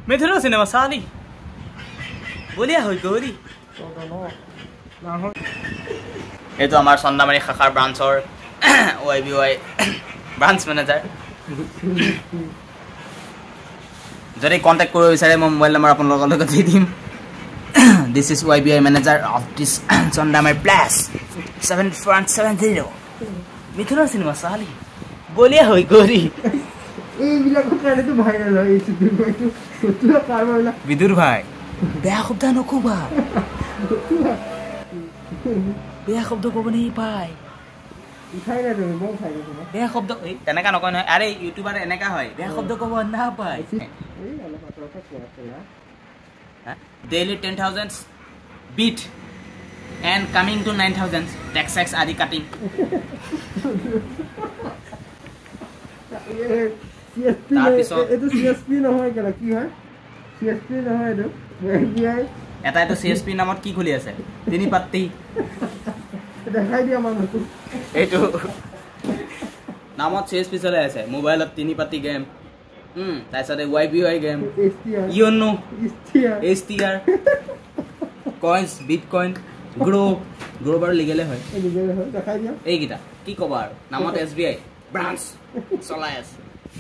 मिथुन cinema साली बोलिया হৈ গৌৰী এইটো আমাৰ চন্দামাৰী শাখাৰ ব্ৰাঞ্চৰ YBY ব্ৰাঞ্চ মেনেজাৰ যদি কন্টাক্ট কৰিব বিচাৰে মই মোবাইল নম্বৰ আপোনালোকৰ লগত দি দিম This is YBI manager of this Sondamar Plus 7470 Mithuna cinema sali bolia hoy gori ei bila ko kare to viral hoy ei sidur bhai to sotula karmala vidur bhai beya khobda nokuba beya khobda ko bani pai uthai na তুমি বল খাই গেছো beya khobda ei tenaka nokoi noy are youtuber eneka hoy beya khobda ko na pai ei ala patrota ko asela daily 10,000 beat and coming to 9,000 tax adi cutting CSP eto CSP নহয় কেলা কি হয় CSP নহয় এটো YBI এটা এটো CSP নামত কি খুলি আছে তিনি পাত্তি দেখাই দিয়া মানুহ এটো নামত CSP চলে আছে মোবাইলত তিনি পাত্তি গেম তাইছতে YBI game Uno STR coins bitcoin grow bar ligele hoy দেখাই দিয়া এই গিটা কি কবা আর নামত SBI ব্রাঞ্চ চলাই আছে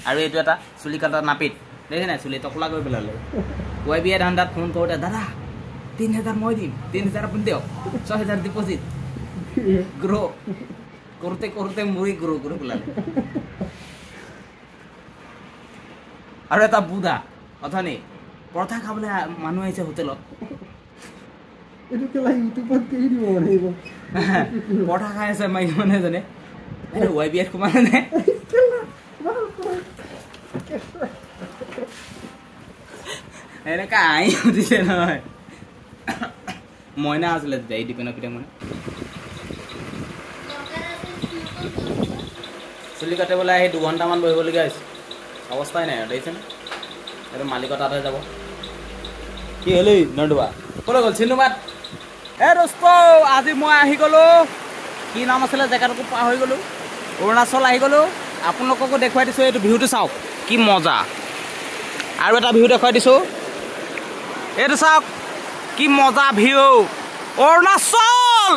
আৰু এটো এটা চুলি কাটা নাপিত দেখে না চুলি টকলা কৰি পেলালে YBI ধান্দাত ফোন কৰোতে দাদা 3000 মই দিম 3000 আপুনি দিও 6000 ডিপোজিট গ্ৰো কৰতে কৰতে মুই গ্ৰো কৰে পেলালে আৰু এটা বুদা অথনি পৰঠা খাবলে মানুহ আহিছে হোটেলত এটো কেলা ইউটিউবত কি দিব মানেব পৰঠা খাই আছে মাই মানে জানে এটো YBI কুমানে নে এনে কাই দিছে নহয় মইনা আসলে যাই দিপেন কিটা মানে চুলি কাটে বলে আহি 2 ঘন্টা মান বহিব লগা আছে অৱস্থাই নাই দেখিছেন এটো মালিক তাতে যাব কি হলি নডবা কলে গল চিনুমাত এ দোস্ত আজি মই আহি গলো কি নাম আছিল জায়গাটো পাৰ হৈ গলো অৰুণাচল আহি গলো আপোনালোককো দেখুৱাই দিছো এইটো ভিউটো চাওক কি মজা আৰু এটা ভিউ দেখুৱাই দিছো এইটো চাওক কি মজা ভিউ অৰুণাচল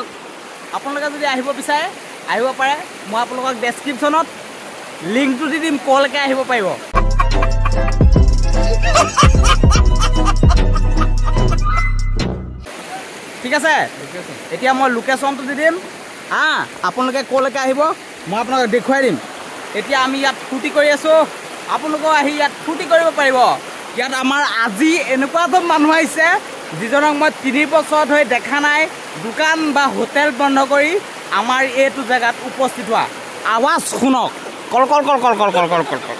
আপোনালোকে যদি আহিব বিচাৰে আহিব পাৰে মই আপোনালোকক ডেসক্ৰিপচনত লিংকটো দি দিম কলকে আহিব পাৰিব ঠিক আছে এতিয়া মই লোকেশনটো দি দিম আপোনালোকে কলকে আহিব মই আপোনালোকক দেখুৱাই দিম এতিয়া আমি ইয়াত ফুটি কৰি আছো আপোনালোকে আহি ইয়াত ফুটি কৰিব পাৰিব ইয়াত আমাৰ আজি এনেকুৱা এজন মানুহ আহিছে যিজনক মই 3 বছৰ ধৰি দেখা নাই দোকান বা হোটেল বন্ধ কৰি আমাৰ এইটো জায়গাত উপস্থিত হোৱা আৱাজ শুনক কল কল কল কল কল কল কল কল